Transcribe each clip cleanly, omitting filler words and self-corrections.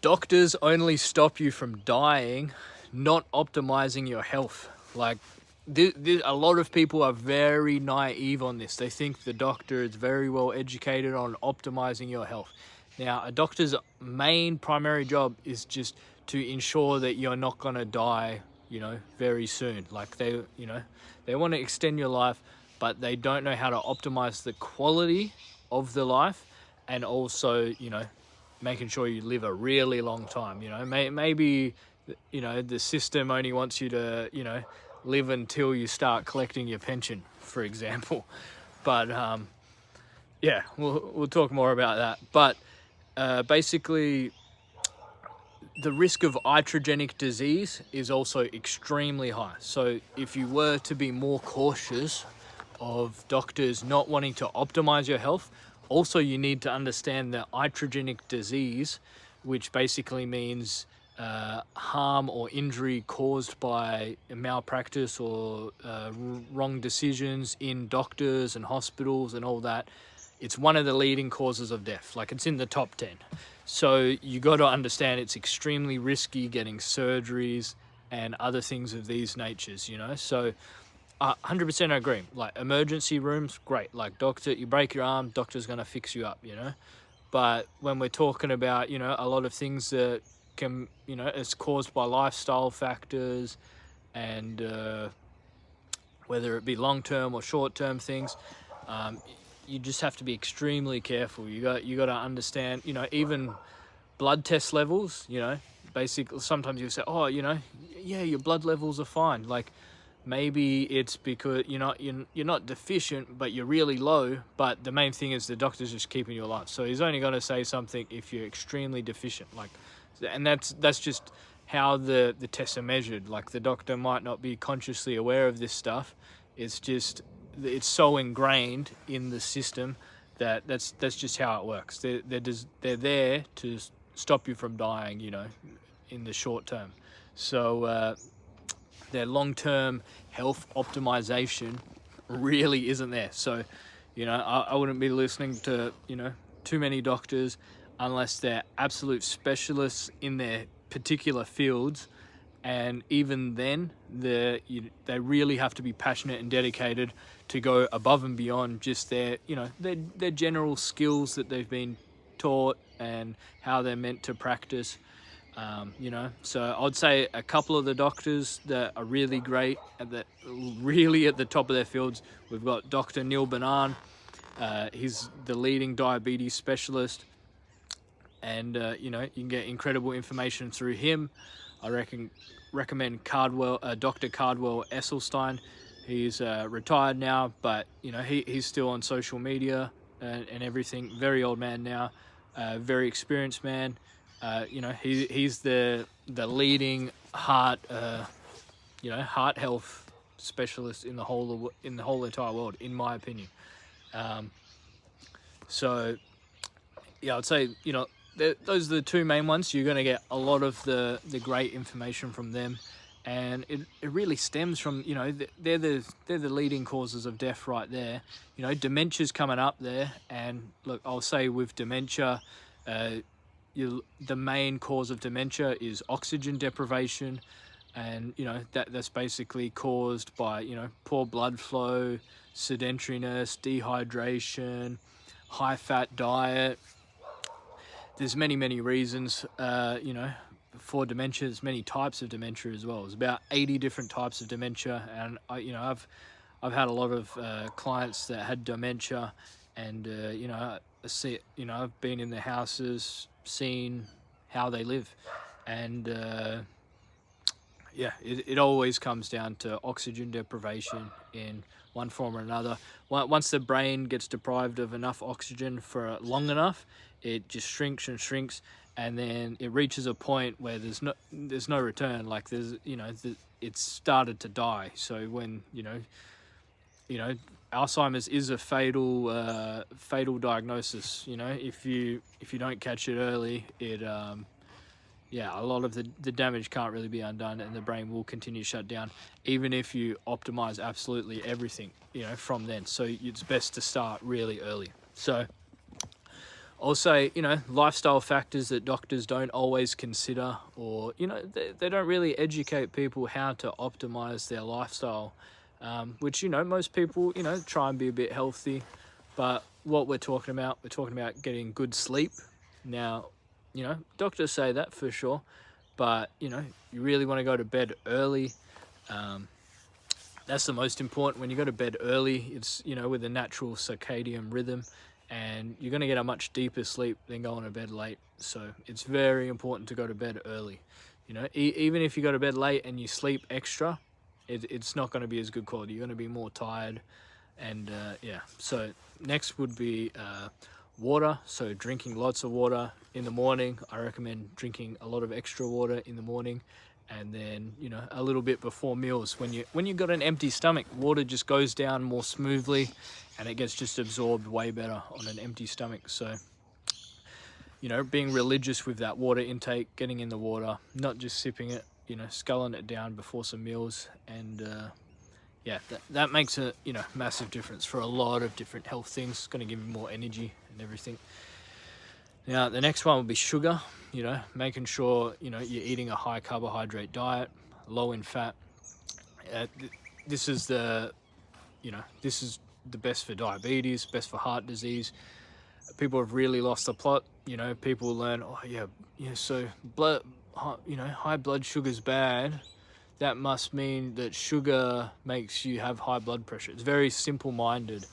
Doctors only stop you from dying, not optimizing your health. Like, a lot of people are very naive on this. They think the doctor is very well educated on optimizing your health. Now, a doctor's main primary job is just to ensure that you're not going to die, very soon. Like, they want to extend your life, but they don't know how to optimize the quality of the life, and also, making sure you live a really long time. Maybe the system only wants you to live until you start collecting your pension, for example. But yeah, we'll talk more about that. But basically, the risk of iatrogenic disease is also extremely high. So if you were to be more cautious of doctors not wanting to optimize your health, also you need to understand that iatrogenic disease, which basically means harm or injury caused by malpractice or wrong decisions in doctors and hospitals and all that, it's one of the leading causes of death. Like, it's in the top 10. So you got to understand it's extremely risky getting surgeries and other things of these natures, So 100% agree. Like, emergency rooms, great. Like, doctor, you break your arm, doctor's going to fix you up, But when we're talking about, a lot of things that can, it's caused by lifestyle factors and whether it be long-term or short-term things, you just have to be extremely careful. You got to understand, even blood test levels, basically sometimes you say, oh, yeah, your blood levels are fine. Like, maybe it's because you're not deficient, but you're really low. But the main thing is the doctor's just keeping you alive. So he's only going to say something if you're extremely deficient. Like, and that's just how the tests are measured. Like, the doctor might not be consciously aware of this stuff. It's so ingrained in the system that that's just how it works. They're there to stop you from dying, in the short term. So their long-term health optimization really isn't there. So, I wouldn't be listening to, too many doctors unless they're absolute specialists in their particular fields. And even then, they really have to be passionate and dedicated to go above and beyond just their general skills that they've been taught and how they're meant to practice. So I'd say a couple of the doctors that are really great and that really at the top of their fields, we've got Dr. Neil Banan. He's the leading diabetes specialist, and you can get incredible information through him. I recommend Dr. Cardwell Esselstein. He's retired now, but he's still on social media and everything. Very old man now, very experienced man. He's the leading heart health specialist in the whole entire world, in my opinion. So yeah, I'd say those are the two main ones. You're going to get a lot of the great information from them, and it really stems from they're the leading causes of death right there. Dementia's coming up there, and look, I'll say with dementia, the main cause of dementia is oxygen deprivation, and that's basically caused by poor blood flow, sedentariness, dehydration, high fat diet. There's many reasons for dementia. There's many types of dementia as well. There's about 80 different types of dementia, and I've had a lot of clients that had dementia, and I've been in their houses, seen how they live, and it always comes down to oxygen deprivation in one form or another. Once the brain gets deprived of enough oxygen for long enough, it just shrinks and shrinks, and then it reaches a point where there's no return. Like, it's started to die. So when Alzheimer's is a fatal diagnosis. If you don't catch it early, it a lot of the damage can't really be undone, and the brain will continue to shut down, even if you optimize absolutely everything, from then. So it's best to start really early. So Also, you know, lifestyle factors that doctors don't always consider, or, you know, they don't really educate people how to optimize their lifestyle, which, you know, most people, you know, try and be a bit healthy. But what we're talking about getting good sleep. Now, you know, doctors say that for sure, but, you know, you really want to go to bed early. That's the most important. When you go to bed early, it's, you know, with a natural circadian rhythm, and you're going to get a much deeper sleep than going to bed late. So it's very important to go to bed early. You know, even if you go to bed late and you sleep extra, it's not going to be as good quality. You're going to be more tired. And yeah, so next would be water. So drinking lots of water in the morning. I recommend drinking a lot of extra water in the morning, and then, you know, a little bit before meals. When you got an empty stomach, water just goes down more smoothly, and it gets just absorbed way better on an empty stomach. So, you know, being religious with that water intake, getting in the water, not just sipping it, you know, sculling it down before some meals, and yeah, that makes a, you know, massive difference for a lot of different health things. It's going to give you more energy and everything. Now, the next one will be sugar. You know, making sure, you know, you're eating a high carbohydrate diet, low in fat. This is the, you know, this is the best for diabetes, best for heart disease. People have really lost the plot. You know, people learn, oh yeah, so blood, you know, high blood sugar's bad. That must mean that sugar makes you have high blood pressure. It's very simple-minded,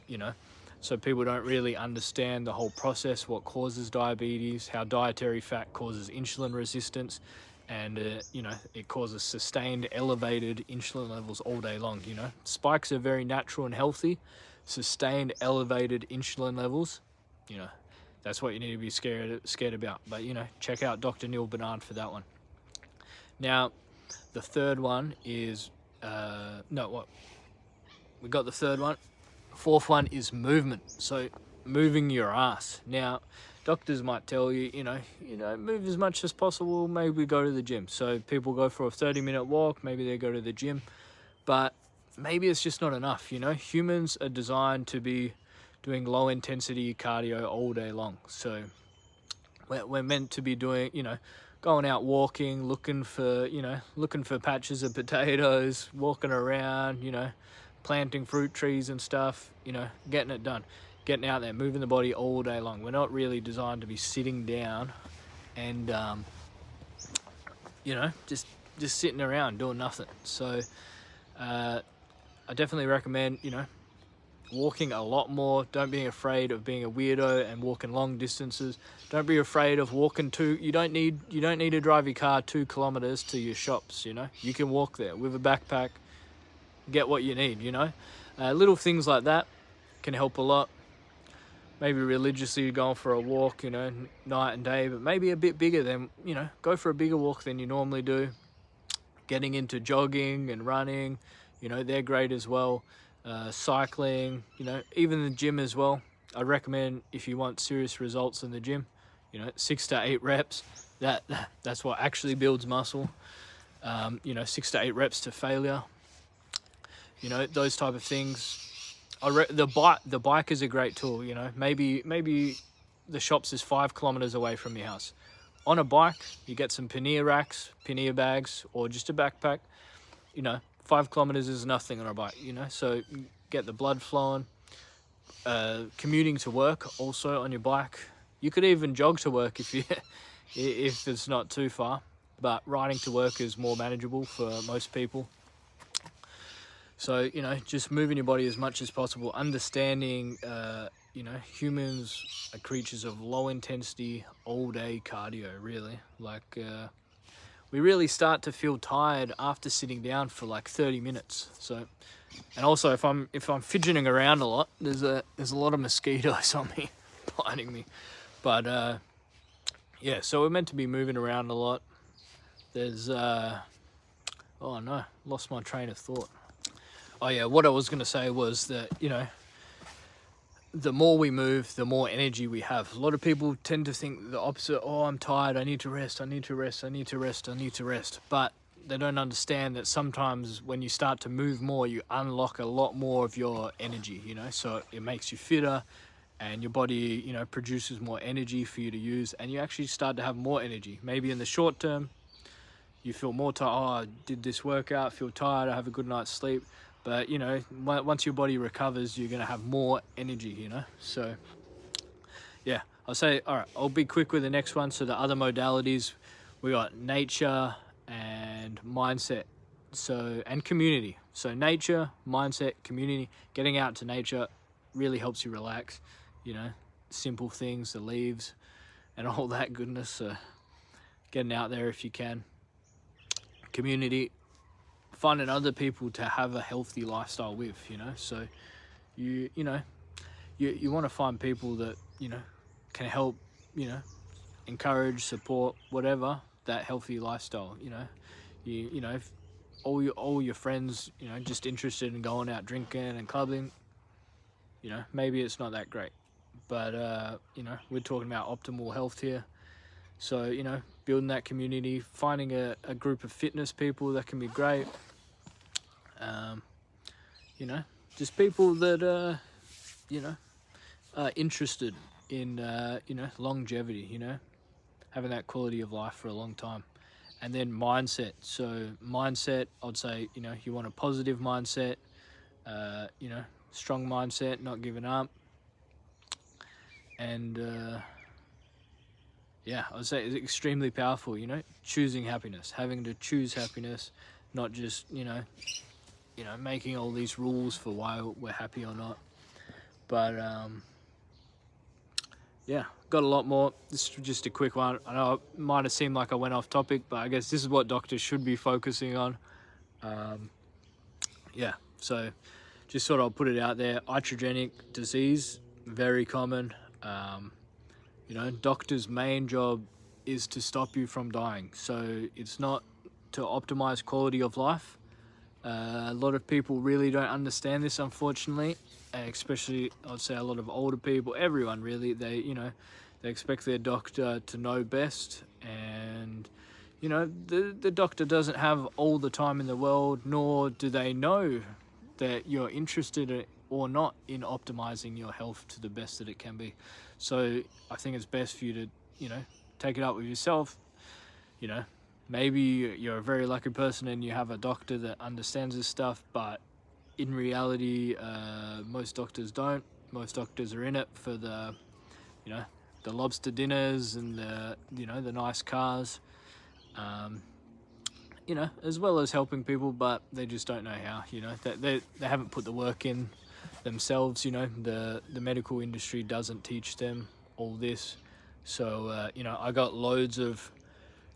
you know. So people don't really understand the whole process, what causes diabetes, how dietary fat causes insulin resistance, and, you know, it causes sustained elevated insulin levels all day long, you know. Spikes are very natural and healthy. Sustained elevated insulin levels, you know, that's what you need to be scared about. But, you know, check out Dr. Neil Bernard for that one. Now, the third one is, we got the third one. Fourth one is movement. So moving your ass. Now, doctors might tell you, you know, move as much as possible. Maybe go to the gym. So people go for a 30-minute walk. Maybe they go to the gym, but maybe it's just not enough. You know, humans are designed to be doing low intensity cardio all day long. So we're meant to be doing, you know, going out walking, looking for patches of potatoes, walking around, you know, planting fruit trees and stuff, you know, getting it done, getting out there, moving the body all day long. We're not really designed to be sitting down and, you know, just sitting around doing nothing. So I definitely recommend, you know, walking a lot more. Don't be afraid of being a weirdo and walking long distances. Don't be afraid of walking you don't need to drive your car 2 kilometers to your shops. You know, you can walk there with a backpack, get what you need. You know, little things like that can help a lot. Maybe religiously going for a walk, you know, night and day, but maybe a bit bigger than, you know, go for a bigger walk than you normally do. Getting into jogging and running, you know, they're great as well. Cycling, you know, even the gym as well. I recommend, if you want serious results in the gym, you know, 6 to 8 reps. That's what actually builds muscle. You know, 6 to 8 reps to failure. You know, those type of things. The bike is a great tool. You know, maybe the shops is 5 kilometers away from your house. On a bike, you get some pannier racks, pannier bags, or just a backpack. You know, 5 kilometers is nothing on a bike, you know, so get the blood flowing. Commuting to work also on your bike. You could even jog to work if it's not too far, but riding to work is more manageable for most people. So, you know, just moving your body as much as possible, understanding, you know, humans are creatures of low intensity, all day cardio, really. Like, we really start to feel tired after sitting down for like 30 minutes. So, and also if I'm fidgeting around a lot, there's a lot of mosquitoes on me, biting me. But yeah, so we're meant to be moving around a lot. There's oh no, lost my train of thought. Oh yeah, what I was gonna say was that, you know, the more we move, the more energy we have. A lot of people tend to think the opposite. Oh, I'm tired. I need to rest. But they don't understand that sometimes when you start to move more, you unlock a lot more of your energy, you know, so it makes you fitter. and your body, you know, produces more energy for you to use, and you actually start to have more energy. Maybe in the short term, you feel more tired. Oh, I did this workout, feel tired, I have a good night's sleep. But, you know, once your body recovers, you're going to have more energy, you know. So, yeah, I'll say, all right, I'll be quick with the next one. So the other modalities, we got nature and mindset, so, and community. So nature, mindset, community, getting out to nature really helps you relax, you know, simple things, the leaves and all that goodness. So getting out there if you can. Community, finding other people to have a healthy lifestyle with, you know. So you want to find people that, you know, can help, you know, encourage, support, whatever, that healthy lifestyle. You know, you know, if all your friends, you know, just interested in going out drinking and clubbing, you know, maybe it's not that great. But you know, we're talking about optimal health here. So, you know, building that community, finding a group of fitness people that can be great. You know, just people that you know, are interested in you know, longevity, you know, having that quality of life for a long time. And then mindset. So mindset, I'd say, you know, you want a positive mindset, you know, strong mindset, not giving up. And yeah, I'd say it's extremely powerful, you know, choosing happiness, having to choose happiness, not just, you know, making all these rules for why we're happy or not. But yeah, got a lot more. This is just a quick one. I know it might have seemed like I went off topic, but I guess this is what doctors should be focusing on. Yeah, so just thought I'll put it out there. Iatrogenic disease, very common. You know, doctors' main job is to stop you from dying. So it's not to optimize quality of life. A lot of people really don't understand this, unfortunately, especially I'd say a lot of older people, everyone really, they expect their doctor to know best, and you know, the doctor doesn't have all the time in the world, nor do they know that you're interested or not in optimizing your health to the best that it can be. So I think it's best for you to, you know, take it up with yourself. You know, maybe you're a very lucky person and you have a doctor that understands this stuff, but in reality, most doctors don't. Most doctors are in it for the, you know, the lobster dinners and the, you know, the nice cars, you know, as well as helping people, but they just don't know how, you know, they haven't put the work in themselves, you know, the medical industry doesn't teach them all this. So, you know, I got loads of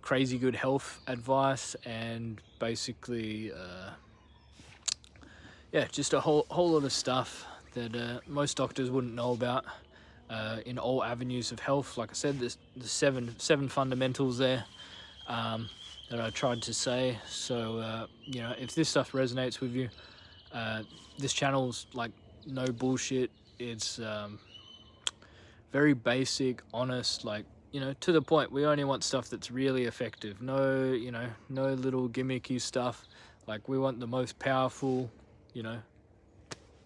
crazy good health advice and basically, yeah, just a whole lot of stuff that most doctors wouldn't know about in all avenues of health. Like I said, there's the seven fundamentals there that I tried to say. So, you know, if this stuff resonates with you, this channel's like no bullshit. It's very basic, honest, like, you know, to the point. We only want stuff that's really effective. No, you know, no little gimmicky stuff. Like, we want the most powerful, you know,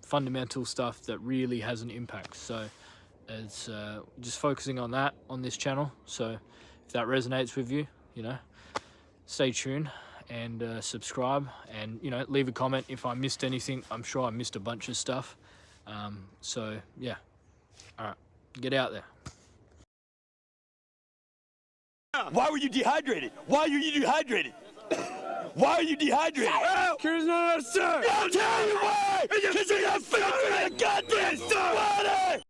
fundamental stuff that really has an impact. So it's just focusing on that on this channel. So if that resonates with you, you know, stay tuned and subscribe, and, you know, leave a comment if I missed anything. I'm sure I missed a bunch of stuff. So yeah, all right, get out there. Why were you dehydrated? Why are you dehydrated? Why are you dehydrated? Because not sir. I'll tell you why! Because you're not feeling goddamn